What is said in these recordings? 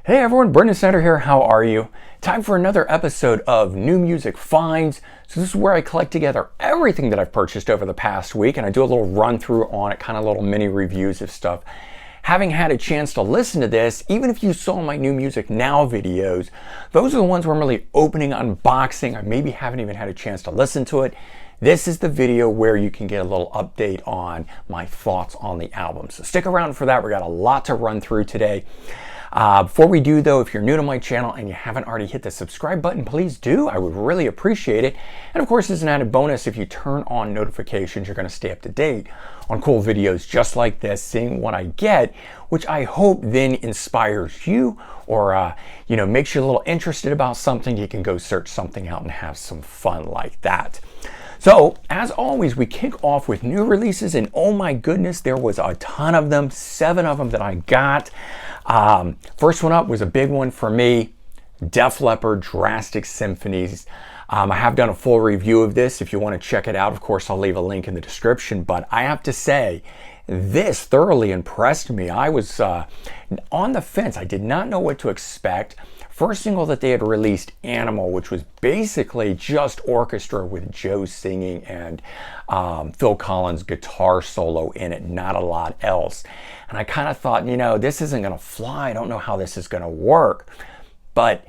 Hey everyone, Brendan Snyder here. How are you? Time for another episode of New Music Finds. So this is where I collect together everything that I've purchased over the past week, and I do a little run through on it, kind of little mini reviews of stuff. Having had a chance to listen to this, even if you saw my New Music Now videos, those are the ones where I'm really opening, unboxing. I maybe haven't even had a chance to listen to it. This is the video where you can get a little update on my thoughts on the album. So stick around for that. We got a lot to run through today. Before we do though, if you're new to my channel and you haven't already hit the subscribe button, please do. I would really appreciate it. And of course, as an added bonus, if you turn on notifications, you're going to stay up to date on cool videos just like this, seeing what I get, which I hope then inspires you or, makes you a little interested about something. You can go search something out and have some fun like that. So, as always, we kick off with new releases, and oh my goodness, there was a ton of them, 7 of them that I got. First one up was a big one for me, Def Leppard, Drastic Symphonies. I have done a full review of this. If you want to check it out, of course, I'll leave a link in the description, but I have to say, this thoroughly impressed me. I was on the fence. I did not know what to expect. First single that they had released, Animal, which was basically just orchestra with Joe singing and Phil Collins' guitar solo in it, not a lot else. And I kind of thought, this isn't going to fly. I don't know how this is going to work. But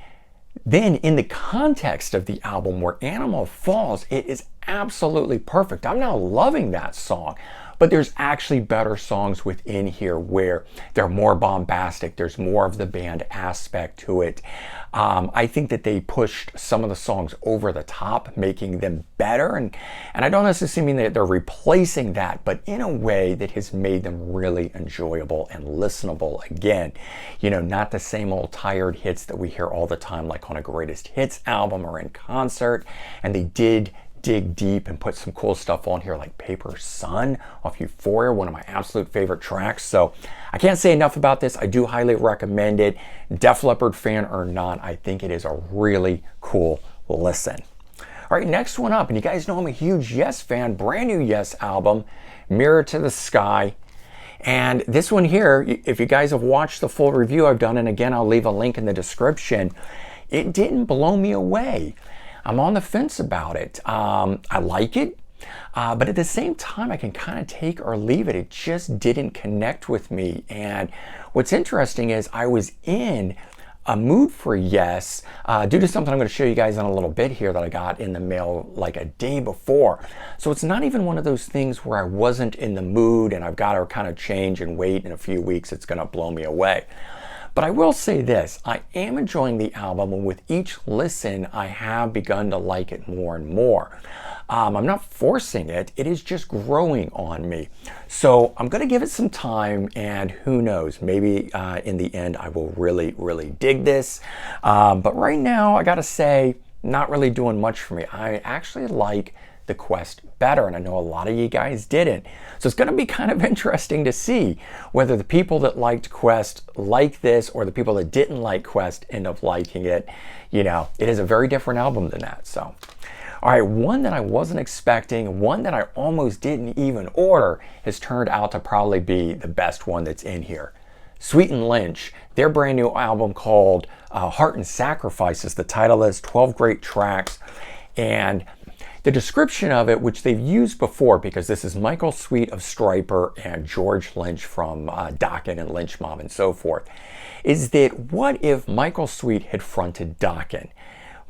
then in the context of the album where Animal falls, it is absolutely perfect. I'm now loving that song. But there's actually better songs within here where they're more bombastic. There's more of the band aspect to it. I think that they pushed some of the songs over the top, making them better. And I don't necessarily mean that they're replacing that, but in a way that has made them really enjoyable and listenable again. Not the same old tired hits that we hear all the time, like on a greatest hits album or in concert. And they did dig deep and put some cool stuff on here like Paper Sun off Euphoria, one of my absolute favorite tracks. So I can't say enough about this. I do highly recommend it. Def Leppard fan or not, I think it is a really cool listen. All right, next one up, and you guys know I'm a huge Yes fan, brand new Yes album, Mirror to the Sky. And this one here, if you guys have watched the full review I've done, and again, I'll leave a link in the description, it didn't blow me away. I'm on the fence about it. I like it, but at the same time, I can kind of take or leave it. It just didn't connect with me. And what's interesting is I was in a mood for Yes due to something I'm going to show you guys in a little bit here that I got in the mail like a day before. So it's not even one of those things where I wasn't in the mood and I've got to kind of change and wait in a few weeks. It's going to blow me away. But I will say this, I am enjoying the album, and with each listen, I have begun to like it more and more. I'm not forcing it, it is just growing on me. So I'm going to give it some time, and who knows, maybe in the end I will really, really dig this. But right now, I gotta say, not really doing much for me. I actually like the Quest better, and I know a lot of you guys didn't. So it's going to be kind of interesting to see whether the people that liked Quest like this or the people that didn't like Quest end up liking it. It is a very different album than that. So, all right, one that I wasn't expecting, one that I almost didn't even order, has turned out to probably be the best one that's in here. Sweet and Lynch, their brand new album called Heart and Sacrifices. The title is 12 great tracks, and the description of it, which they've used before, because this is Michael Sweet of Stryper and George Lynch from Dokken and Lynch Mob and so forth, is that what if Michael Sweet had fronted Dokken?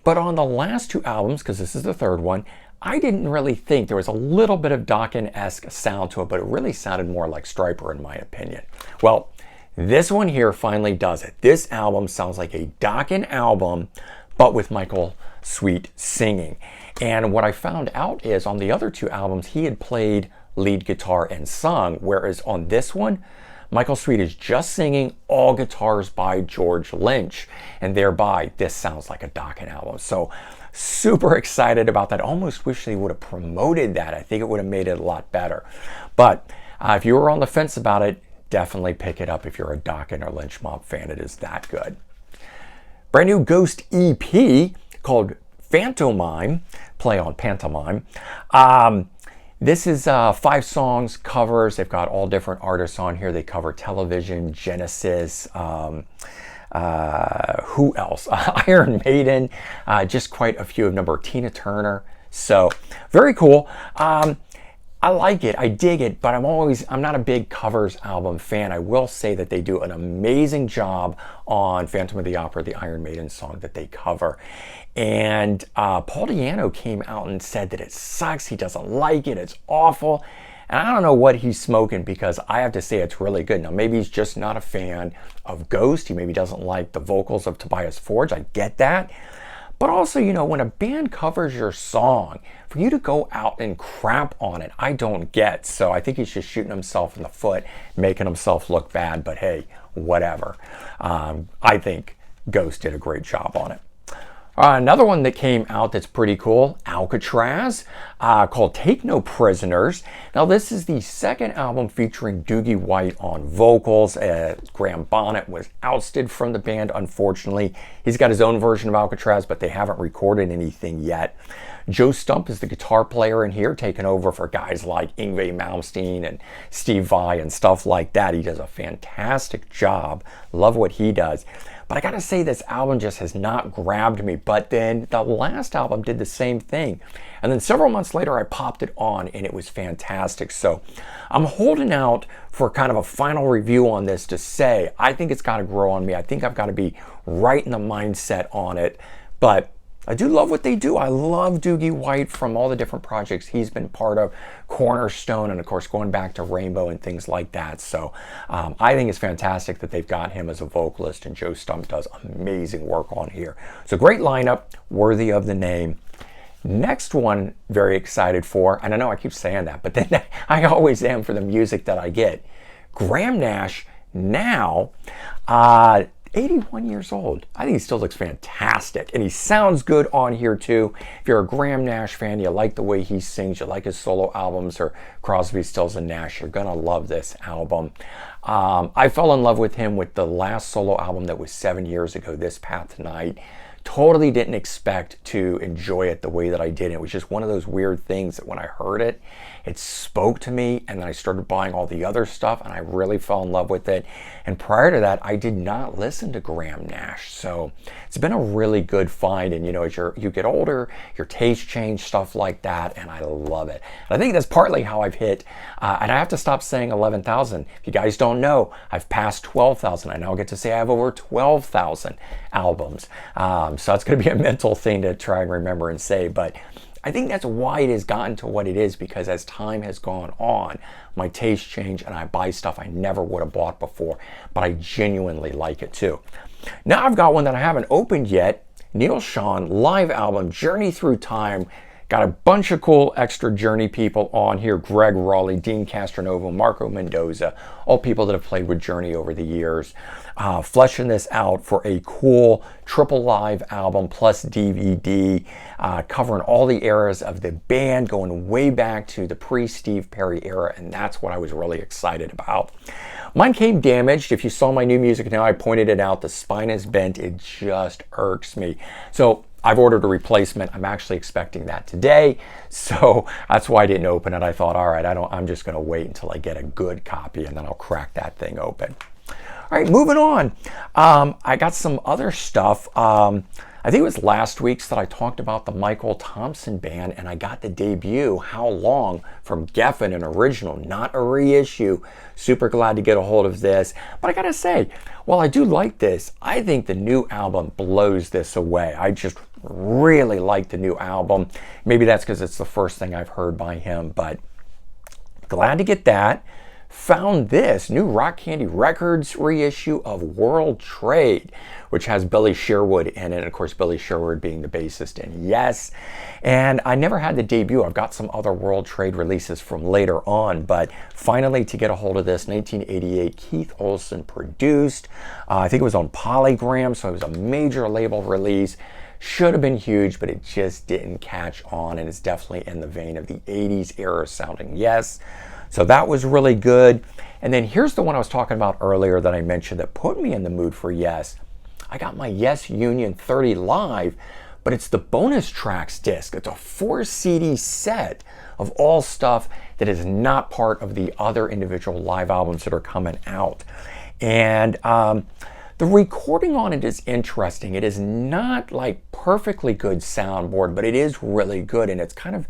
But on the last 2 albums, because this is the 3rd one, I didn't really think there was a little bit of Dokken-esque sound to it, but it really sounded more like Stryper in my opinion. Well, this one here finally does it. This album sounds like a Dokken album, but with Michael Sweet singing. And what I found out is on the other 2 albums, he had played lead guitar and sung, whereas on this one, Michael Sweet is just singing, all guitars by George Lynch, and thereby this sounds like a Dokken album. So super excited about that. Almost wish they would have promoted that. I think it would have made it a lot better. But if you were on the fence about it, definitely pick it up if you're a Dokken or Lynch Mob fan. It is that good. Brand new Ghost EP called Phantomime, play on pantomime. This is 5 songs, covers. They've got all different artists on here. They cover Television, Genesis, Who else? Iron Maiden, just quite a few of them. Tina Turner. So very cool. I like it, I dig it, but I'm not a big covers album fan. I will say that they do an amazing job on Phantom of the Opera, the Iron Maiden song that they cover. And Paul Di'Anno came out and said that it sucks, he doesn't like it, it's awful. And I don't know what he's smoking, because I have to say it's really good. Now, maybe he's just not a fan of Ghost. He maybe doesn't like the vocals of Tobias Forge. I get that. But also, you know, when a band covers your song, for you to go out and crap on it, I don't get. So I think he's just shooting himself in the foot, making himself look bad. But hey, whatever. I think Ghost did a great job on it. Another one that came out that's pretty cool, Alcatraz, called Take No Prisoners. Now, this is the second album featuring Doogie White on vocals. Graham Bonnet was ousted from the band, unfortunately. He's got his own version of Alcatraz, but they haven't recorded anything yet. Joe Stump is the guitar player in here, taking over for guys like Yngwie Malmsteen and Steve Vai and stuff like that. He does a fantastic job. Love what he does. But I gotta say, this album just has not grabbed me. But then the last album did the same thing. And then several months later, I popped it on and it was fantastic. So I'm holding out for kind of a final review on this to say, I think it's gotta grow on me. I think I've gotta be right in the mindset on it. But I do love what they do. I love Doogie White from all the different projects he's been part of, Cornerstone, and of course going back to Rainbow and things like that. So I think it's fantastic that they've got him as a vocalist, and Joe Stump does amazing work on here. So great lineup, worthy of the name. Next one, very excited for, and I know I keep saying that, but then I always am for the music that I get. Graham Nash, now 81 years old. I think he still looks fantastic, and he sounds good on here too. If you're a Graham Nash fan, you like the way he sings, you like his solo albums or Crosby, Stills and Nash, you're gonna love this album. I fell in love with him with the last solo album that was 7 years ago, This Path Tonight. Totally didn't expect to enjoy it the way that I did. It was just one of those weird things that when I heard it, it spoke to me, and then I started buying all the other stuff, and I really fell in love with it. And prior to that, I did not listen to Graham Nash. So it's been a really good find. And you know, as you get older, your taste change, stuff like that, and I love it. And I think that's partly how I've hit, and I have to stop saying 11,000. If you guys don't know, I've passed 12,000. I now get to say I have over 12,000 albums. So it's going to be a mental thing to try and remember and say, but I think that's why it has gotten to what it is, because as time has gone on, my taste changed and I buy stuff I never would have bought before, but I genuinely like it too. Now I've got one that I haven't opened yet, Neil Schon live album, Journey Through Time. Got a bunch of cool extra Journey people on here. Greg Raleigh, Dean Castronovo, Marco Mendoza, all people that have played with Journey over the years. Fleshing this out for a cool triple live album plus DVD, covering all the eras of the band, going way back to the pre-Steve Perry era, and that's what I was really excited about. Mine came damaged. If you saw my new music now, I pointed it out. The spine is bent. It just irks me. So I've ordered a replacement. I'm actually expecting that today. So that's why I didn't open it. I thought, all right, I'm just going to wait until I get a good copy and then I'll crack that thing open. All right, moving on. I got some other stuff. I think it was last week's that I talked about the Michael Thompson Band, and I got the debut, How Long, from Geffen, an original, not a reissue. Super glad to get a hold of this. But I gotta say, while I do like this, I think the new album blows this away. I just really like the new album. Maybe that's because it's the first thing I've heard by him, but glad to get that. Found this new Rock Candy Records reissue of World Trade, which has Billy Sherwood in it. Of course, Billy Sherwood being the bassist in Yes. And I never had the debut. I've got some other World Trade releases from later on, but finally to get a hold of this, 1988, Keith Olsen produced. I think it was on Polygram, so it was a major label release. Should have been huge, but it just didn't catch on, and it's definitely in the vein of the 80s era sounding Yes. So that was really good. And then here's the one I was talking about earlier that I mentioned that put me in the mood for Yes. I got my Yes Union 30 Live, but it's the bonus tracks disc. It's a 4 CD set of all stuff that is not part of the other individual live albums that are coming out. And The recording on it is interesting. It is not like perfectly good soundboard, but it is really good, and it's kind of,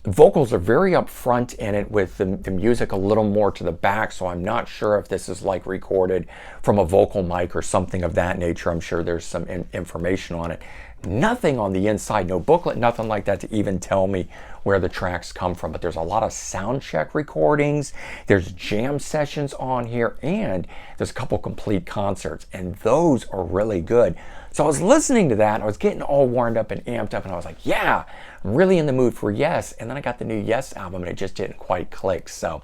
vocals are very up front in it with the music a little more to the back, so I'm not sure if this is like recorded from a vocal mic or something of that nature. I'm sure there's some information on it. Nothing on the inside, no booklet, nothing like that to even tell me where the tracks come from, but there's a lot of sound check recordings, there's jam sessions on here, and there's a couple complete concerts, and those are really good. So I was listening to that, and I was getting all warmed up and amped up, and I was like, yeah, I'm really in the mood for Yes. And then I got the new Yes album, and it just didn't quite click. So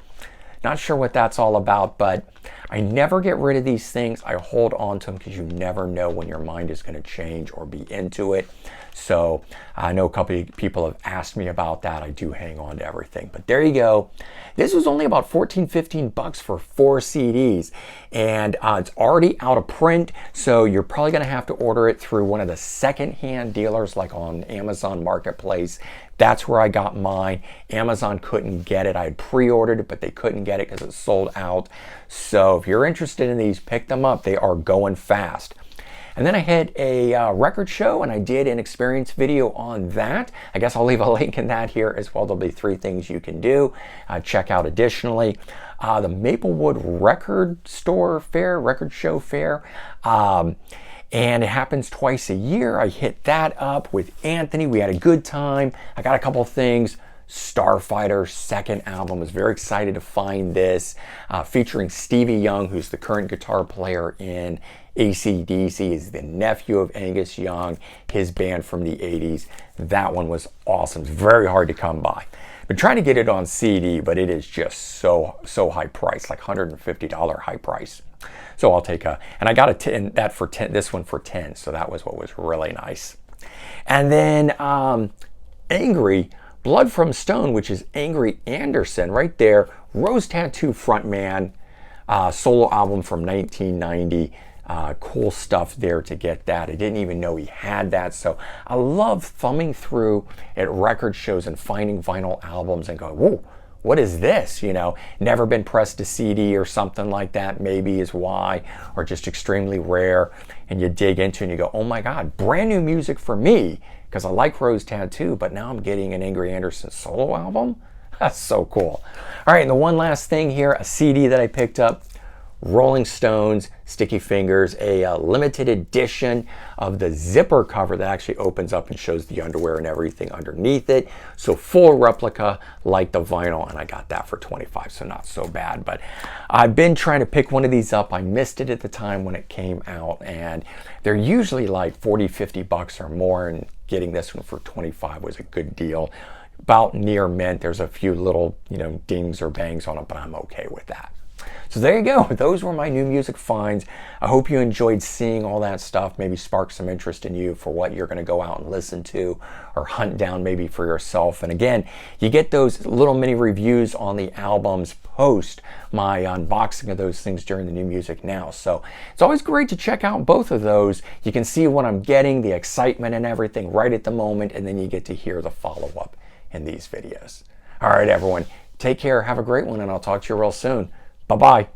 not sure what that's all about, but I never get rid of these things. I hold on to them because you never know when your mind is going to change or be into it. So I know a couple of people have asked me about that. I do hang on to everything, but there you go. This was only about 14, 15 bucks for 4 CDs, and it's already out of print. So you're probably going to have to order it through one of the secondhand dealers, like on Amazon Marketplace. That's where I got mine. Amazon couldn't get it. I had pre-ordered it, but they couldn't get it because it's sold out. So if you're interested in these, pick them up. They are going fast. And then I had a record show, and I did an experience video on that. I guess I'll leave a link in that here as well. There'll be 3 things you can do. Check out additionally the Maplewood Record Show Fair. And it happens twice a year. I hit that up with Anthony. We had a good time. I got a couple things. Starfighter's second album. Was very excited to find this, featuring Stevie Young, who's the current guitar player in AC/DC. Is the nephew of Angus Young, his band from the 80s. That one was awesome. It's very hard to come by. Been trying to get it on CD, but it is just so high price, like $150 high price. So I'll take and I got that for 10, this one for 10. So that was what was really nice. And then Angry, Blood from Stone, which is Angry Anderson right there. Rose Tattoo frontman, solo album from 1990. Cool stuff there to get that. I didn't even know he had that. So I love thumbing through at record shows and finding vinyl albums and going, whoa, what is this? Never been pressed to CD or something like that, maybe is why, or just extremely rare. And you dig into it and you go, oh my God, brand new music for me, because I like Rose Tattoo, but now I'm getting an Angry Anderson solo album? That's so cool. All right, and the one last thing here, a CD that I picked up, Rolling Stones, Sticky Fingers, a limited edition of the zipper cover that actually opens up and shows the underwear and everything underneath it. So full replica like the vinyl, and I got that for $25, so not so bad. But I've been trying to pick one of these up. I missed it at the time when it came out, and they're usually like 40, 50 bucks or more, and getting this one for 25 was a good deal. About near mint. There's a few little, dings or bangs on it, but I'm okay with that. So there you go. Those were my new music finds. I hope you enjoyed seeing all that stuff, maybe spark some interest in you for what you're going to go out and listen to or hunt down maybe for yourself. And again, you get those little mini reviews on the albums post my unboxing of those things during the New Music Now. So it's always great to check out both of those. You can see what I'm getting, the excitement and everything right at the moment, and then you get to hear the follow-up in these videos. All right, everyone, take care, have a great one, and I'll talk to you real soon. Bye-bye.